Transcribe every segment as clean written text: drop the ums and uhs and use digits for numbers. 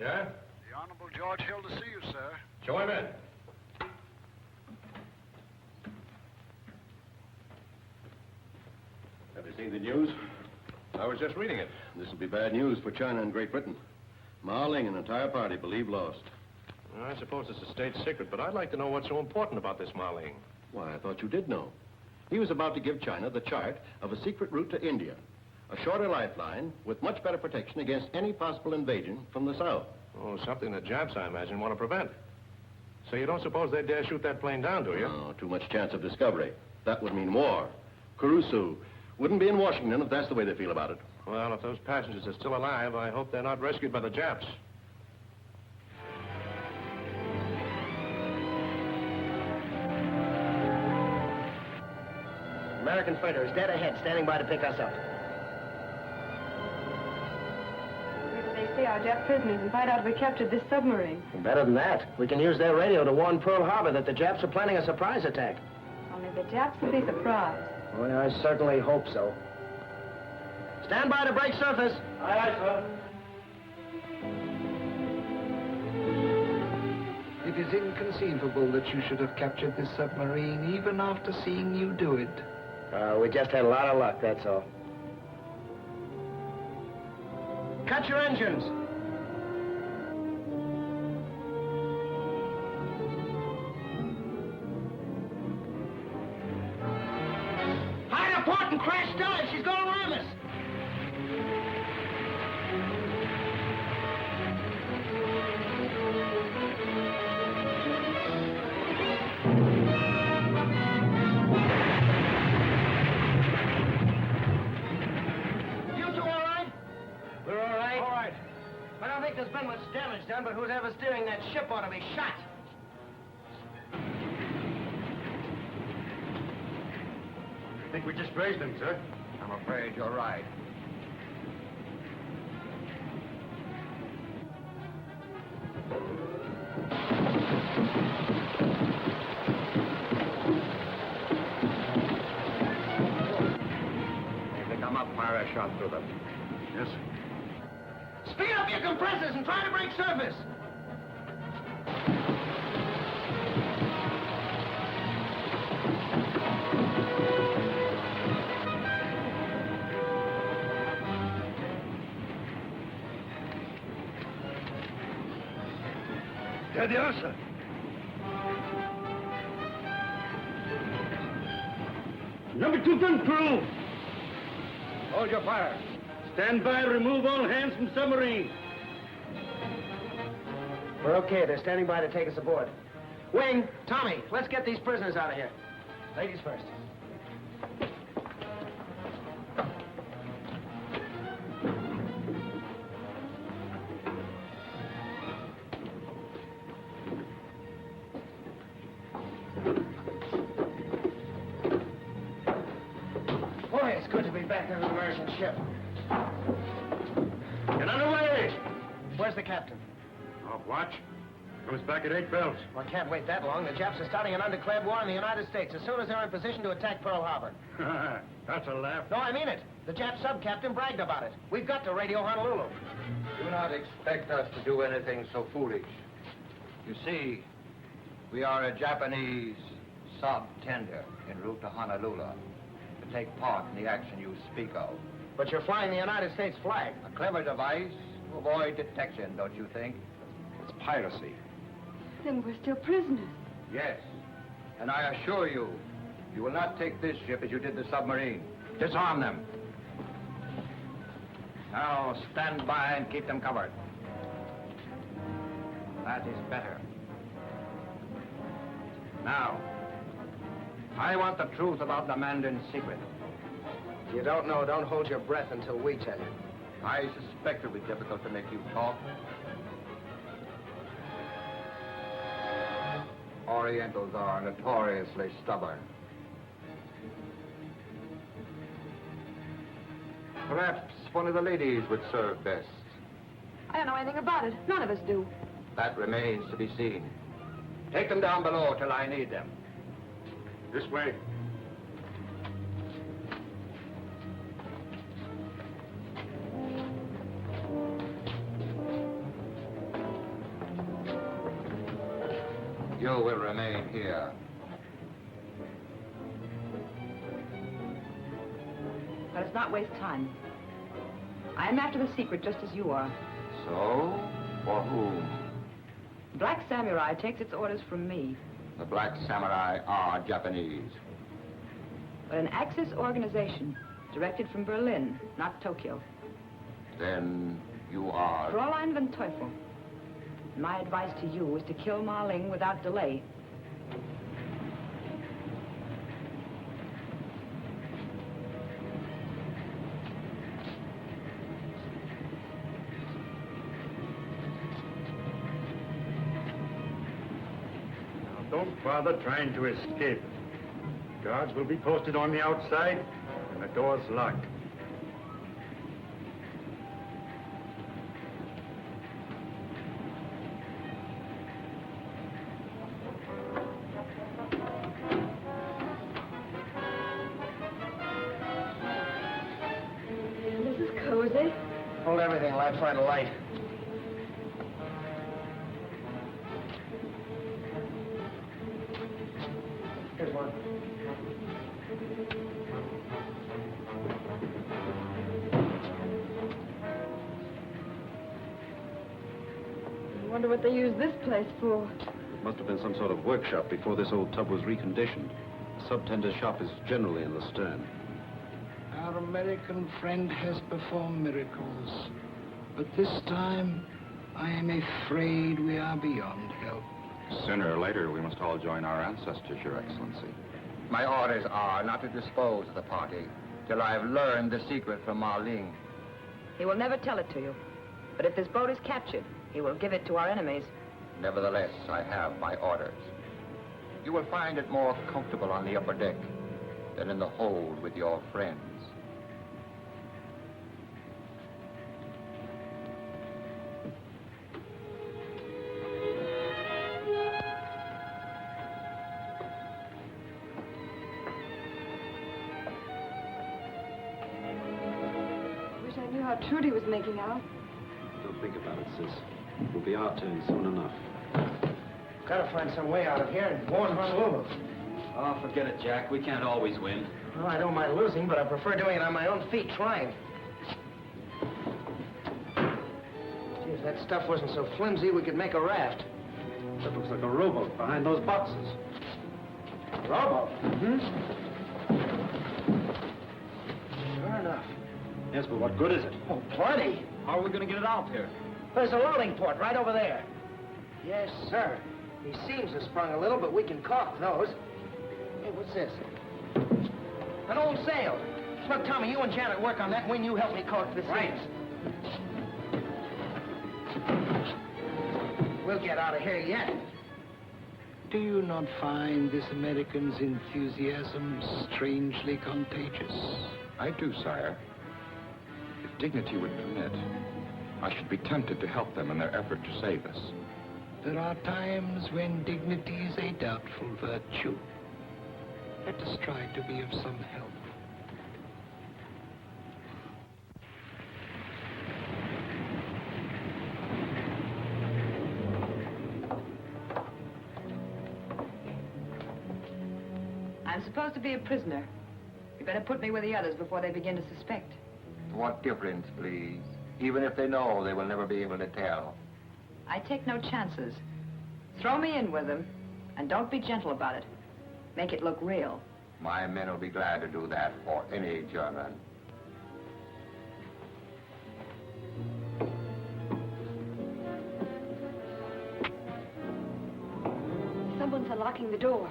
Yeah? The Honorable George Hill to see you, sir. Show him in. Have you seen the news? I was just reading it. This will be bad news for China and Great Britain. Ma Ling and an entire party believe lost. Well, I suppose it's a state secret, but I'd like to know what's so important about this Marling. Why, I thought you did know. He was about to give China the chart of a secret route to India. A shorter lifeline with much better protection against any possible invasion from the south. Oh, something the Japs, I imagine, want to prevent. So you don't suppose they'd dare shoot that plane down, do you? No, too much chance of discovery. That would mean war. Caruso wouldn't be in Washington if that's the way they feel about it. Well, if those passengers are still alive, I hope they're not rescued by the Japs. American fighter is dead ahead, standing by to pick us up. Where do they stay our Jap prisoners and find out if we captured this submarine? Better than that. We can use their radio to warn Pearl Harbor that the Japs are planning a surprise attack. Only the Japs will be surprised. Well, I certainly hope so. Stand by to break surface. Aye, aye, sir. It is inconceivable that you should have captured this submarine even after seeing you do it. We just had a lot of luck, that's all. Cut your engines. Hide a port and crash dive. She's going to ram us. There's been much damage done, but whoever's steering that ship ought to be shot. I think we just grazed him, sir. I'm afraid you're right. If they come up, fire a shot through them. Yes. Speed up your compressors and try to break surface. There they are, sir. Number 2 gun crew. Hold your fire. Stand by, remove all hands from submarine. We're okay. They're standing by to take us aboard. Wing, Tommy, let's get these prisoners out of here. Ladies first. Boy, it's good to be back on an American ship. Get underway. Where's the captain? Off watch. Comes back at 8 bells. Well, I can't wait that long. The Japs are starting an undeclared war in the United States as soon as they're in position to attack Pearl Harbor. That's a laugh. No, I mean it. The Jap sub-captain bragged about it. We've got to radio Honolulu. Do not expect us to do anything so foolish. You see, we are a Japanese sub-tender en route to Honolulu to take part in the action you speak of. But you're flying the United States flag. A clever device to avoid detection, don't you think? It's piracy. Then we're still prisoners. Yes. And I assure you, you will not take this ship as you did the submarine. Disarm them. Now stand by and keep them covered. That is better. Now, I want the truth about the Mandarin secret. If you don't know, don't hold your breath until we tell you. I suspect it'll be difficult to make you talk. Orientals are notoriously stubborn. Perhaps one of the ladies would serve best. I don't know anything about it. None of us do. That remains to be seen. Take them down below till I need them. This way. You will remain here. Let us not waste time. I am after the secret just as you are. So, for whom? Black Samurai takes its orders from me, The Black Samurai are Japanese. but an Axis organization directed from Berlin, not Tokyo. Then you are... Fräulein von Teufel. My advice to you is to kill Ma Ling without delay. Don't bother trying to escape. Guards will be posted on the outside, and the door's locked. This is cozy. Hold everything, I'll find a light. Here's one. I wonder what they use this place for. It must have been some sort of workshop before this old tub was reconditioned. The subtender's shop is generally in the stern. Our American friend has performed miracles. But this time, I am afraid we are beyond help. Sooner or later, we must all join our ancestors, Your Excellency. My orders are not to dispose of the party till I have learned the secret from Ma Ling. He will never tell it to you. But if this boat is captured, he will give it to our enemies. Nevertheless, I have my orders. You will find it more comfortable on the upper deck than in the hold with your friends. Wish I knew how Trudy was making out. Don't think about it, sis. It will be our turn soon enough. Gotta find some way out of here and warn Honolulu. Oh, forget it, Jack. We can't always win. Well, I don't mind losing, but I prefer doing it on my own feet, trying. Gee, if that stuff wasn't so flimsy, we could make a raft. That looks like a rowboat behind those boxes. Rowboat? Mm-hmm. Sure enough. Yes, but what good is it? Oh, plenty. How are we going to get it out there? There's a loading port right over there. Yes, sir. These seams have sprung a little, but we can caulk those. Hey, what's this? An old sail. Look, Tommy, you and Janet work on that when you help me caulk the seams. We'll get out of here yet. Do you not find this American's enthusiasm strangely contagious? I do, sire. If dignity would permit, I should be tempted to help them in their effort to save us. There are times when dignity is a doubtful virtue. Let us try to be of some help. I'm supposed to be a prisoner. You better put me with the others before they begin to suspect. What difference, please? Even if they know, they will never be able to tell. I take no chances. Throw me in with them, and don't be gentle about it. Make it look real. My men will be glad to do that for any German. Someone's unlocking the door.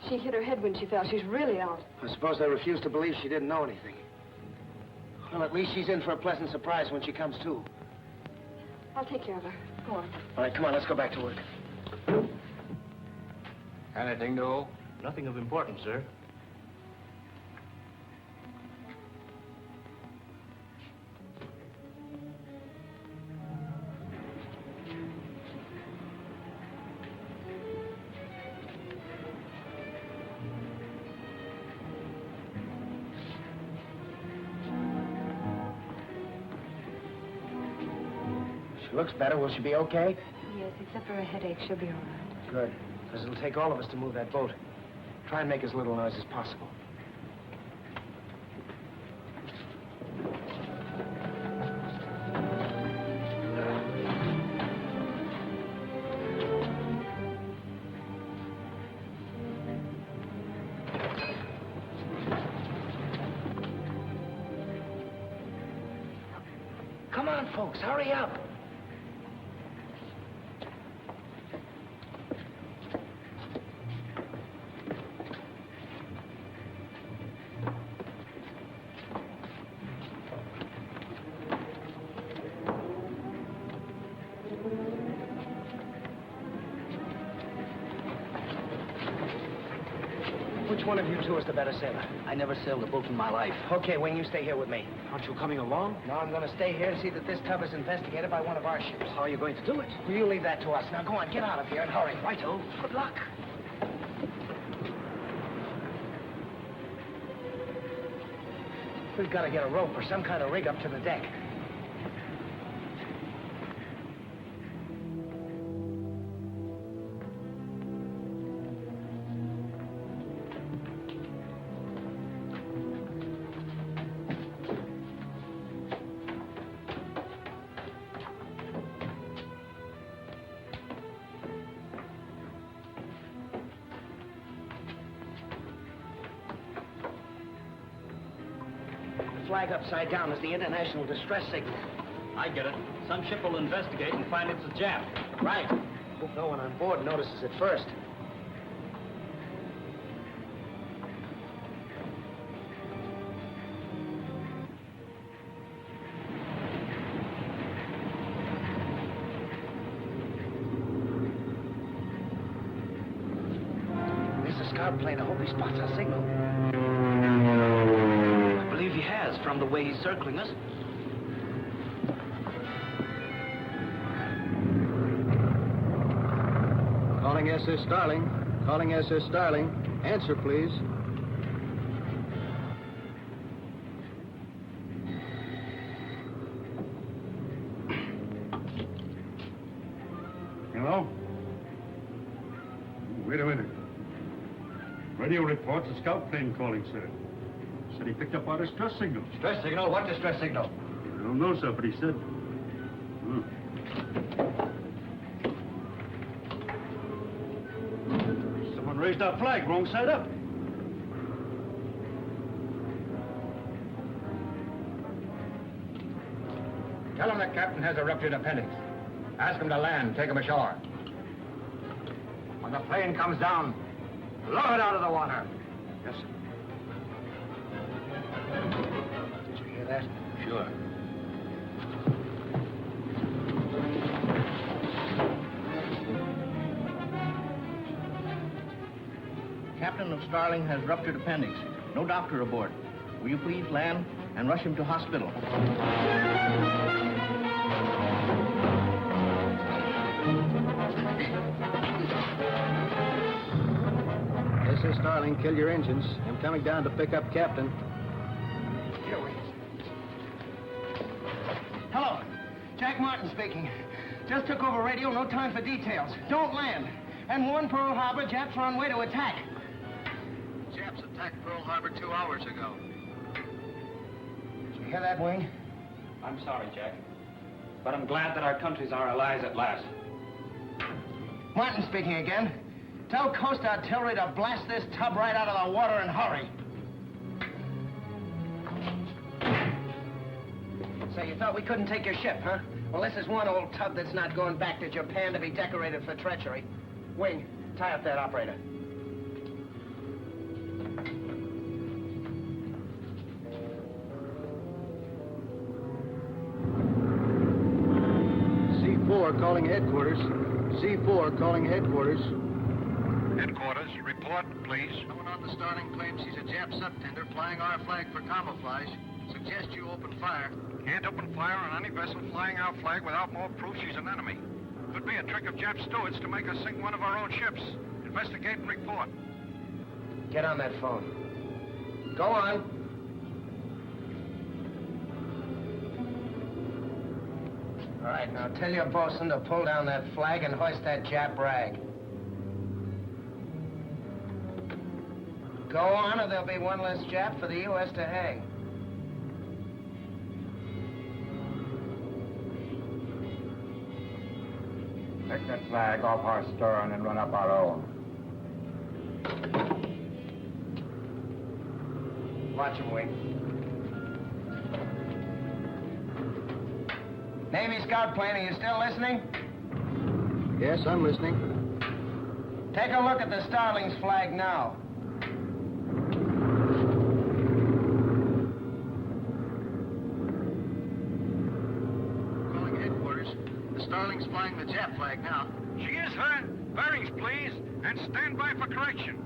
She hit her head when she fell. She's really out. I suppose they refuse to believe she didn't know anything. Well, at least she's in for a pleasant surprise when she comes to. I'll take care of her. Go on. All right, come on, let's go back to work. Anything new? Nothing of importance, sir. She looks better. Will she be okay? Yes, except for a headache, she'll be all right. Good. Because it'll take all of us to move that boat. Try and make as little noise as possible. Come on, folks, hurry up. Which one of you two is the better sailor? I never sailed a boat in my life. Okay, Wing, you stay here with me. Aren't you coming along? No, I'm going to stay here and see that this tub is investigated by one of our ships. How are you going to do it? Well, you leave that to us. Now, go on, get out of here and hurry. Righto. Good luck. We've got to get a rope or some kind of rig up to the deck. Flag upside down is the international distress signal. I get it. Some ship will investigate and find it's a Jap. Right. Hope no one on board notices it first. There's a scout plane. I hope he spots our signal. I believe he has, from the way he's circling us. Calling SS Starling. Calling SS Starling. Answer, please. Hello? Wait a minute. Radio reports a scout plane calling, sir. Said he picked up our distress signal. Distress signal? What distress signal? I don't know, sir, but he said. Someone raised our flag wrong side up. Tell him the captain has a ruptured appendix. Ask him to land, take him ashore. When the plane comes down, lower it out of the water. Yes, sir. Did you hear that? Sure. Captain of Starling has ruptured appendix. No doctor aboard. Will you please land and rush him to hospital? SS Starling, kill your engines. I'm coming down to pick up Captain. Here we. Hello. Jack Martin speaking. Just took over radio, no time for details. Don't land. And warn Pearl Harbor, Japs are on way to attack. Japs attacked Pearl Harbor 2 hours ago. Did you hear that, Wing? I'm sorry, Jack. But I'm glad that our countries are allies at last. Martin speaking again. Tell Coast Artillery to blast this tub right out of the water and hurry. So you thought we couldn't take your ship, huh? Well, this is one old tub that's not going back to Japan to be decorated for treachery. Wing, tie up that operator. C4 calling headquarters. C4 calling headquarters. Headquarters, report, please. Someone on the Starling claims he's a Jap subtender flying our flag for camouflage. Suggest you open fire. Can't open fire on any vessel flying our flag without more proof she's an enemy. Could be a trick of Jap stewards to make us sink one of our own ships. Investigate and report. Get on that phone. Go on. right, now tell your bosun to pull down that flag and hoist that Jap rag. Go on, or there'll be one less Jap for the U.S. to hang. Take that flag off our stern and run up our own. Watch him, Wing. Navy scout plane, are you still listening? Yes, I'm listening. Take a look at the Starling's flag now. Calling headquarters. The Starling's flying the Jap flag now. She is, huh? Bearings, please, and stand by for correction.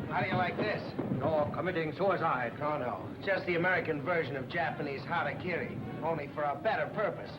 How do you like this? You're committing suicide. Oh, no. Just the American version of Japanese harakiri, only for a better purpose.